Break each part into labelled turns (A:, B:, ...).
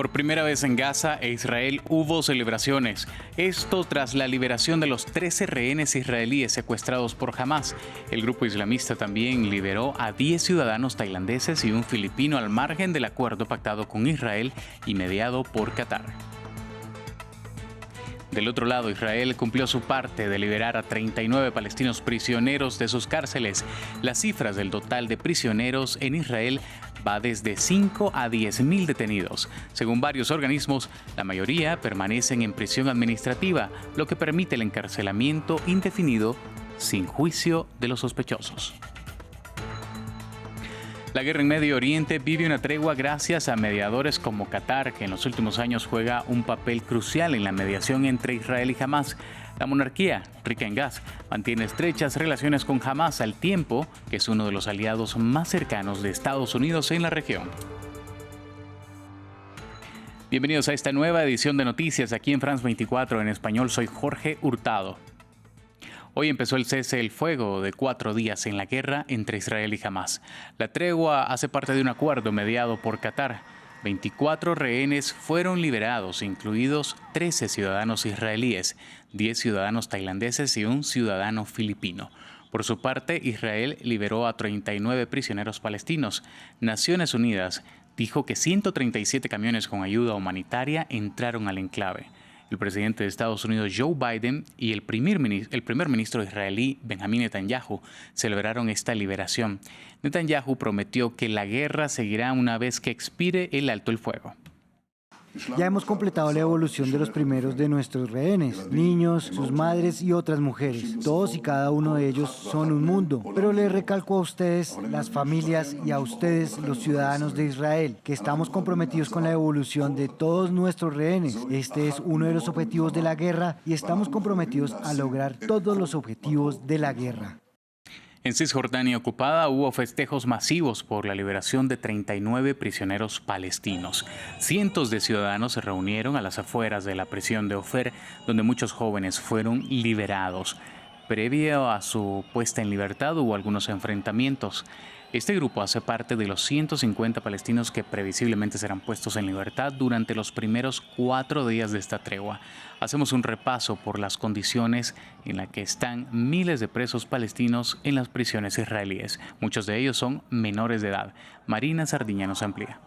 A: Por primera vez en Gaza e Israel hubo celebraciones. Esto tras la liberación de los 13 rehenes israelíes secuestrados por Hamás. El grupo islamista también liberó a 10 ciudadanos tailandeses y un filipino al margen del acuerdo pactado con Israel y mediado por Qatar. Del otro lado, Israel cumplió su parte de liberar a 39 palestinos prisioneros de sus cárceles. Las cifras del total de prisioneros en Israel va desde 5 a 10.000 detenidos. Según varios organismos, la mayoría permanecen en prisión administrativa, lo que permite el encarcelamiento indefinido sin juicio de los sospechosos. La guerra en Medio Oriente vive una tregua gracias a mediadores como Qatar, que en los últimos años juega un papel crucial en la mediación entre Israel y Hamás. La monarquía, rica en gas, mantiene estrechas relaciones con Hamás al tiempo que es uno de los aliados más cercanos de Estados Unidos en la región. Bienvenidos a esta nueva edición de noticias aquí en France 24 en español. Soy Jorge Hurtado. Hoy empezó el cese el fuego de 4 días en la guerra entre Israel y Hamás. La tregua hace parte de un acuerdo mediado por Qatar. 24 rehenes fueron liberados, incluidos 13 ciudadanos israelíes, 10 ciudadanos tailandeses y un ciudadano filipino. Por su parte, Israel liberó a 39 prisioneros palestinos. Naciones Unidas dijo que 137 camiones con ayuda humanitaria entraron al enclave. El presidente de Estados Unidos, Joe Biden, y el primer ministro israelí, Benjamín Netanyahu, celebraron esta liberación. Netanyahu prometió que la guerra seguirá una vez que expire el alto el fuego.
B: Ya hemos completado la evolución de los primeros de nuestros rehenes, niños, sus madres y otras mujeres. Todos y cada uno de ellos son un mundo. Pero les recalco a ustedes, las familias, y a ustedes, los ciudadanos de Israel, que estamos comprometidos con la evolución de todos nuestros rehenes. Este es uno de los objetivos de la guerra y estamos comprometidos a lograr todos los objetivos de la guerra.
A: En Cisjordania ocupada hubo festejos masivos por la liberación de 39 prisioneros palestinos. Cientos de ciudadanos se reunieron a las afueras de la prisión de Ofer, donde muchos jóvenes fueron liberados. Previo a su puesta en libertad hubo algunos enfrentamientos. Este grupo hace parte de los 150 palestinos que previsiblemente serán puestos en libertad durante los primeros 4 días de esta tregua. Hacemos un repaso por las condiciones en las que están miles de presos palestinos en las prisiones israelíes. Muchos de ellos son menores de edad. Marina Sardiña nos amplía.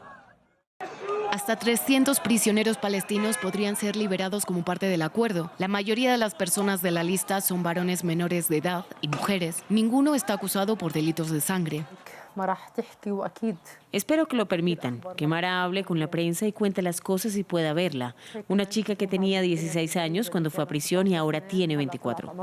C: Hasta 300 prisioneros palestinos podrían ser liberados como parte del acuerdo. La mayoría de las personas de la lista son varones menores de edad y mujeres. Ninguno está acusado por delitos de sangre.
D: Espero que lo permitan, que Mara hable con la prensa y cuente las cosas y pueda verla. Una chica que tenía 16 años cuando fue a prisión y ahora tiene 24.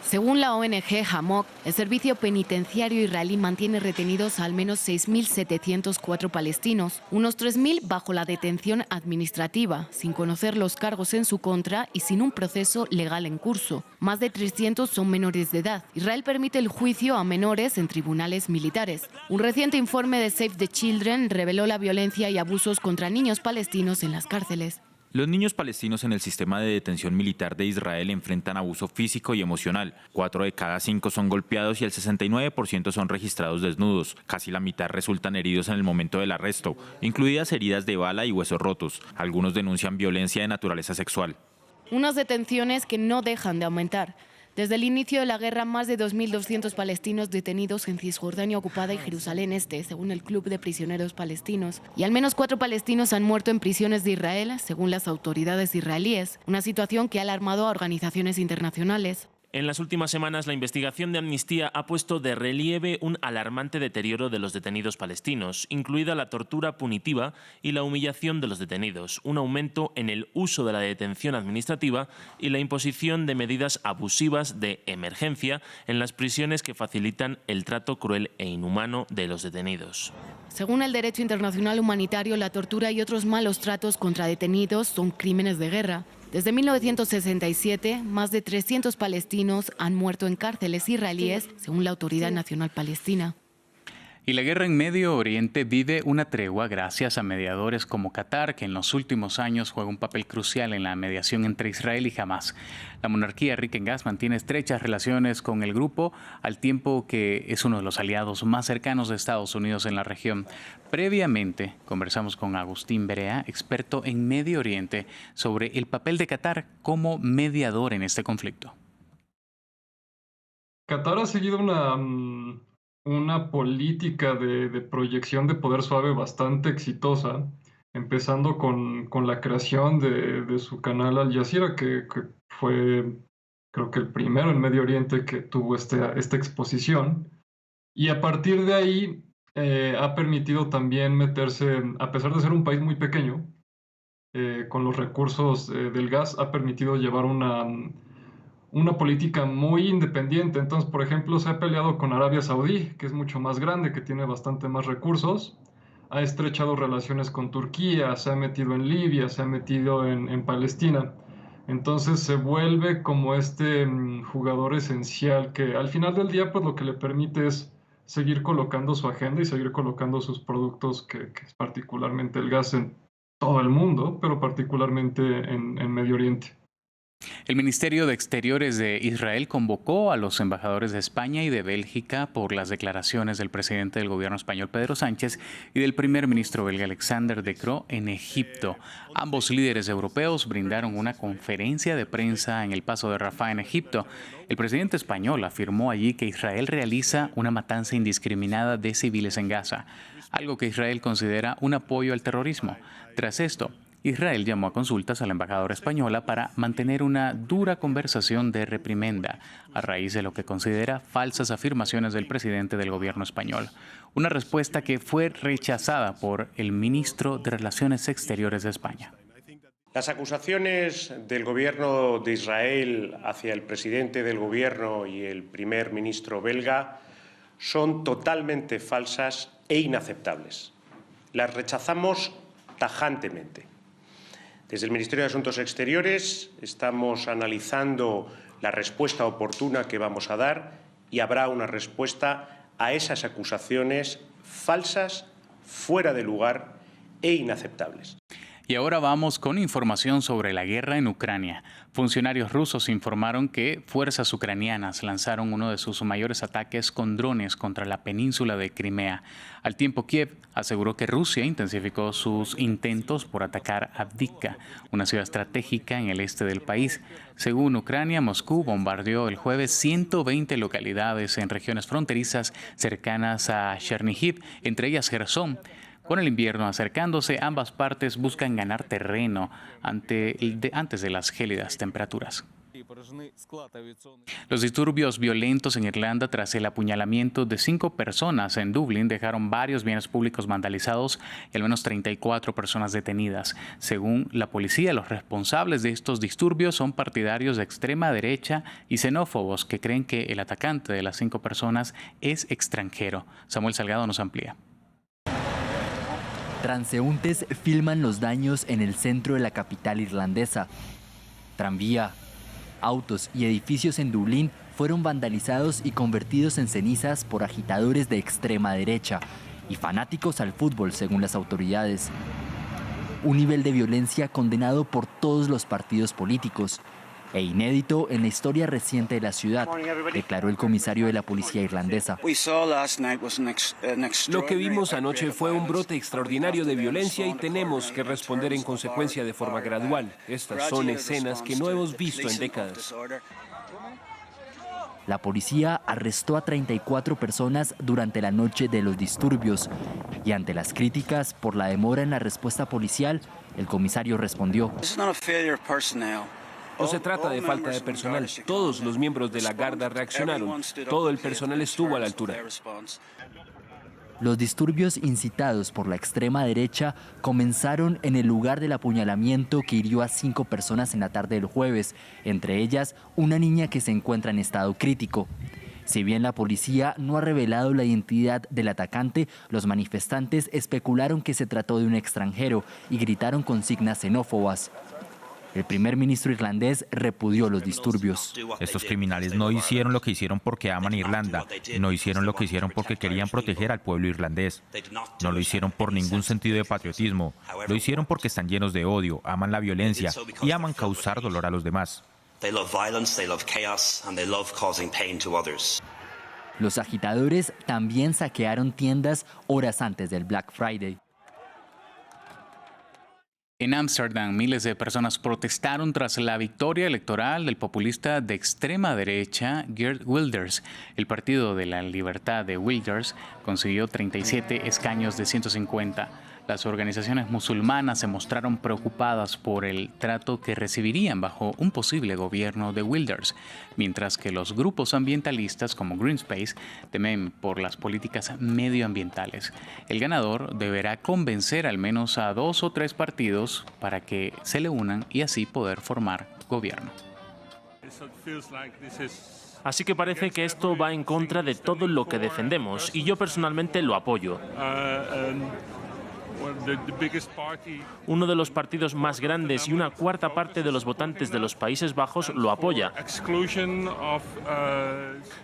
C: Según la ONG Hamok, el servicio penitenciario israelí mantiene retenidos a al menos 6.704 palestinos, unos 3.000 bajo la detención administrativa, sin conocer los cargos en su contra y sin un proceso legal en curso. Más de 300 son menores de edad. Israel permite el juicio a menores en tribunales militares. Un reciente informe de Save the Children reveló la violencia y abusos contra niños palestinos en las cárceles.
E: Los niños palestinos en el sistema de detención militar de Israel enfrentan abuso físico y emocional. 4 de cada 5 son golpeados y el 69% son registrados desnudos. Casi la mitad resultan heridos en el momento del arresto, incluidas heridas de bala y huesos rotos. Algunos denuncian violencia de naturaleza sexual.
C: Unas detenciones que no dejan de aumentar. Desde el inicio de la guerra, más de 2.200 palestinos detenidos en Cisjordania ocupada y Jerusalén Este, según el Club de Prisioneros Palestinos. Y al menos 4 palestinos han muerto en prisiones de Israel, según las autoridades israelíes. Una situación que ha alarmado a organizaciones internacionales.
F: En las últimas semanas, la investigación de Amnistía ha puesto de relieve un alarmante deterioro de los detenidos palestinos, incluida la tortura punitiva y la humillación de los detenidos, un aumento en el uso de la detención administrativa y la imposición de medidas abusivas de emergencia en las prisiones que facilitan el trato cruel e inhumano de los detenidos.
C: Según el derecho internacional humanitario, la tortura y otros malos tratos contra detenidos son crímenes de guerra. Desde 1967, más de 300 palestinos han muerto en cárceles israelíes, según la Autoridad Nacional Palestina.
A: Y la guerra en Medio Oriente vive una tregua gracias a mediadores como Qatar, que en los últimos años juega un papel crucial en la mediación entre Israel y Hamás. La monarquía rica en gas mantiene estrechas relaciones con el grupo, al tiempo que es uno de los aliados más cercanos de Estados Unidos en la región. Previamente, conversamos con Agustín Berea, experto en Medio Oriente, sobre el papel de Qatar como mediador en este conflicto.
G: Qatar ha seguido una política de proyección de poder suave bastante exitosa, empezando con la creación de su canal Al Jazeera, que fue, creo que el primero en Medio Oriente que tuvo esta exposición. Y a partir de ahí ha permitido también meterse, a pesar de ser un país muy pequeño, con los recursos del gas, ha permitido llevar una política muy independiente. Entonces, por ejemplo, se ha peleado con Arabia Saudí, que es mucho más grande, que tiene bastante más recursos. Ha estrechado relaciones con Turquía, se ha metido en Libia, se ha metido en Palestina. Entonces se vuelve como este jugador esencial que al final del día pues lo que le permite es seguir colocando su agenda y seguir colocando sus productos, que es particularmente el gas en todo el mundo, pero particularmente en Medio Oriente.
A: El Ministerio de Exteriores de Israel convocó a los embajadores de España y de Bélgica por las declaraciones del presidente del gobierno español Pedro Sánchez y del primer ministro belga Alexander De Croo en Egipto. Ambos líderes europeos brindaron una conferencia de prensa en el Paso de Rafah en Egipto. El presidente español afirmó allí que Israel realiza una matanza indiscriminada de civiles en Gaza, algo que Israel considera un apoyo al terrorismo. Tras esto, Israel llamó a consultas a la embajadora española para mantener una dura conversación de reprimenda a raíz de lo que considera falsas afirmaciones del presidente del gobierno español. Una respuesta que fue rechazada por el ministro de Relaciones Exteriores de España.
H: Las acusaciones del gobierno de Israel hacia el presidente del gobierno y el primer ministro belga son totalmente falsas e inaceptables. Las rechazamos tajantemente. Desde el Ministerio de Asuntos Exteriores estamos analizando la respuesta oportuna que vamos a dar y habrá una respuesta a esas acusaciones falsas, fuera de lugar e inaceptables.
A: Y ahora vamos con información sobre la guerra en Ucrania. Funcionarios rusos informaron que fuerzas ucranianas lanzaron uno de sus mayores ataques con drones contra la península de Crimea. Al tiempo, Kiev aseguró que Rusia intensificó sus intentos por atacar Avdiivka, una ciudad estratégica en el este del país. Según Ucrania, Moscú bombardeó el jueves 120 localidades en regiones fronterizas cercanas a Chernihiv, entre ellas Jersón. Con el invierno acercándose, ambas partes buscan ganar terreno antes de las gélidas temperaturas. Los disturbios violentos en Irlanda tras el apuñalamiento de 5 personas en Dublín dejaron varios bienes públicos vandalizados y al menos 34 personas detenidas. Según la policía, los responsables de estos disturbios son partidarios de extrema derecha y xenófobos que creen que el atacante de las 5 personas es extranjero. Samuel Salgado nos amplía.
I: Transeúntes filman los daños en el centro de la capital irlandesa. Tranvía, autos y edificios en Dublín fueron vandalizados y convertidos en cenizas por agitadores de extrema derecha y fanáticos al fútbol, según las autoridades. Un nivel de violencia condenado por todos los partidos políticos e inédito en la historia reciente de la ciudad, declaró el comisario de la policía irlandesa.
J: Lo que vimos anoche fue un brote extraordinario de violencia y tenemos que responder en consecuencia de forma gradual. Estas son escenas que no hemos visto en décadas.
I: La policía arrestó a 34 personas durante la noche de los disturbios y ante las críticas por la demora en la respuesta policial, el comisario respondió:
J: No se trata de falta de personal. Todos los miembros de la Garda reaccionaron. Todo el personal estuvo a la altura.
I: Los disturbios incitados por la extrema derecha comenzaron en el lugar del apuñalamiento que hirió a 5 personas en la tarde del jueves, entre ellas una niña que se encuentra en estado crítico. Si bien la policía no ha revelado la identidad del atacante, los manifestantes especularon que se trató de un extranjero y gritaron consignas xenófobas. El primer ministro irlandés repudió los disturbios.
E: Estos criminales no hicieron lo que hicieron porque aman Irlanda, no hicieron lo que hicieron porque querían proteger al pueblo irlandés. No lo hicieron por ningún sentido de patriotismo, lo hicieron porque están llenos de odio, aman la violencia y aman causar dolor a los demás.
I: Los agitadores también saquearon tiendas horas antes del Black Friday.
A: En Ámsterdam, miles de personas protestaron tras la victoria electoral del populista de extrema derecha Geert Wilders. El Partido de la Libertad de Wilders consiguió 37 escaños de 150. Las organizaciones musulmanas se mostraron preocupadas por el trato que recibirían bajo un posible gobierno de Wilders, mientras que los grupos ambientalistas como Greenpeace temen por las políticas medioambientales. El ganador deberá convencer al menos a 2 o 3 partidos para que se le unan y así poder formar gobierno.
F: Así que parece que esto va en contra de todo lo que defendemos y yo personalmente lo apoyo. Uno de los partidos más grandes y una cuarta parte de los votantes de los Países Bajos lo apoya.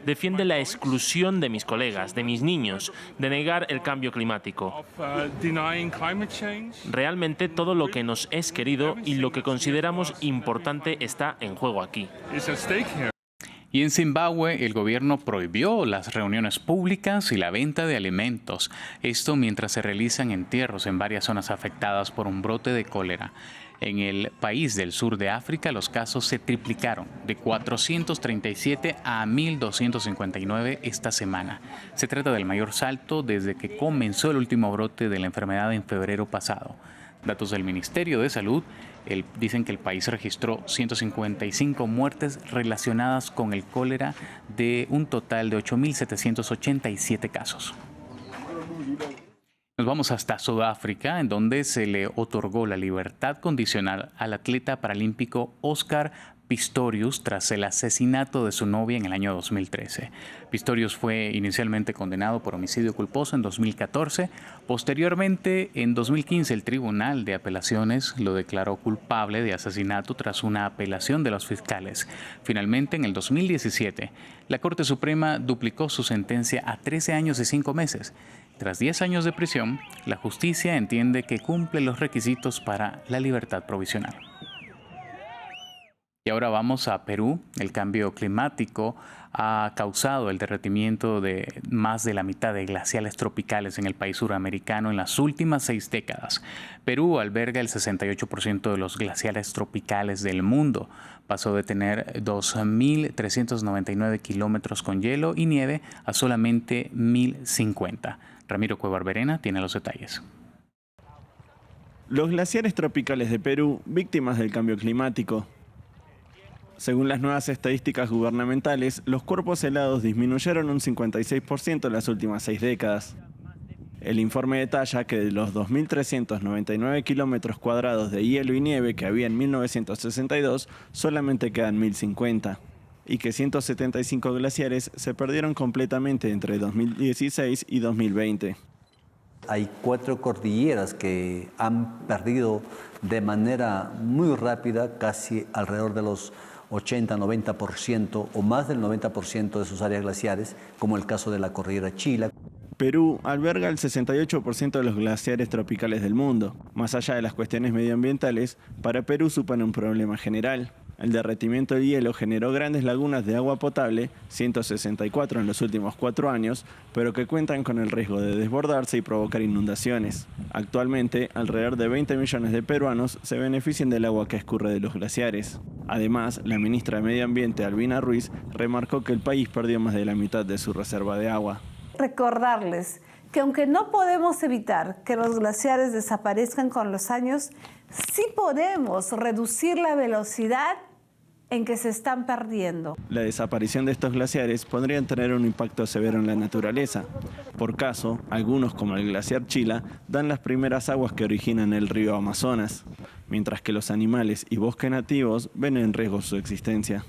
F: Defiende la exclusión de mis colegas, de mis niños, de negar el cambio climático. Realmente todo lo que nos es querido y lo que consideramos importante está en juego aquí.
A: Y en Zimbabue, el gobierno prohibió las reuniones públicas y la venta de alimentos. Esto mientras se realizan entierros en varias zonas afectadas por un brote de cólera. En el país del sur de África, los casos se triplicaron de 437 a 1.259 esta semana. Se trata del mayor salto desde que comenzó el último brote de la enfermedad en febrero pasado. Datos del Ministerio de Salud dicen que el país registró 155 muertes relacionadas con el cólera de un total de 8.787 casos. Nos vamos hasta Sudáfrica, en donde se le otorgó la libertad condicional al atleta paralímpico Oscar Pistorius tras el asesinato de su novia en el año 2013. Pistorius fue inicialmente condenado por homicidio culposo en 2014. Posteriormente, en 2015, el Tribunal de Apelaciones lo declaró culpable de asesinato tras una apelación de los fiscales. Finalmente, en el 2017, la Corte Suprema duplicó su sentencia a 13 años y 5 meses. Tras 10 años de prisión, la justicia entiende que cumple los requisitos para la libertad provisional. Y ahora vamos a Perú. El cambio climático ha causado el derretimiento de más de la mitad de glaciales tropicales en el país suramericano en las últimas 6 décadas. Perú alberga el 68% de los glaciales tropicales del mundo. Pasó de tener 2.399 kilómetros con hielo y nieve a solamente 1.050. Ramiro Cuevar Verena tiene los detalles.
K: Los glaciares tropicales de Perú, víctimas del cambio climático. Según las nuevas estadísticas gubernamentales, los cuerpos helados disminuyeron un 56% en las últimas 6 décadas. El informe detalla que de los 2.399 kilómetros cuadrados de hielo y nieve que había en 1962, solamente quedan 1.050, y que 175 glaciares se perdieron completamente entre 2016 y 2020.
L: Hay 4 cordilleras que han perdido de manera muy rápida, casi alrededor de los 80-90% o más del 90% de sus áreas glaciares, como el caso de la cordillera Chila.
K: Perú alberga el 68% de los glaciares tropicales del mundo. Más allá de las cuestiones medioambientales, para Perú supone un problema general. El derretimiento del hielo generó grandes lagunas de agua potable, 164 en los últimos 4 años, pero que cuentan con el riesgo de desbordarse y provocar inundaciones. Actualmente, alrededor de 20 millones de peruanos se benefician del agua que escurre de los glaciares. Además, la ministra de Medio Ambiente, Albina Ruiz, remarcó que el país perdió más de la mitad de su reserva de agua.
M: Recordarles que aunque no podemos evitar que los glaciares desaparezcan con los años, sí podemos reducir la velocidad en que se están perdiendo.
K: La desaparición de estos glaciares podría tener un impacto severo en la naturaleza. Por caso, algunos, como el glaciar Chila, dan las primeras aguas que originan el río Amazonas, mientras que los animales y bosques nativos ven en riesgo su existencia.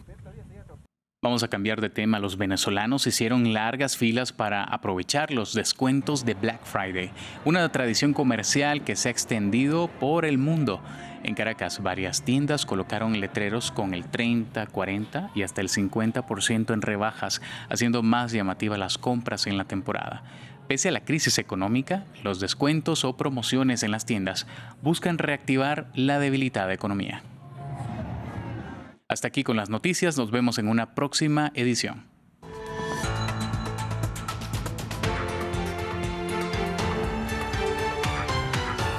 A: Vamos a cambiar de tema. Los venezolanos hicieron largas filas para aprovechar los descuentos de Black Friday, una tradición comercial que se ha extendido por el mundo. En Caracas, varias tiendas colocaron letreros con el 30, 40 y hasta el 50% en rebajas, haciendo más llamativas las compras en la temporada. Pese a la crisis económica, los descuentos o promociones en las tiendas buscan reactivar la debilitada economía. Hasta aquí con las noticias, nos vemos en una próxima edición.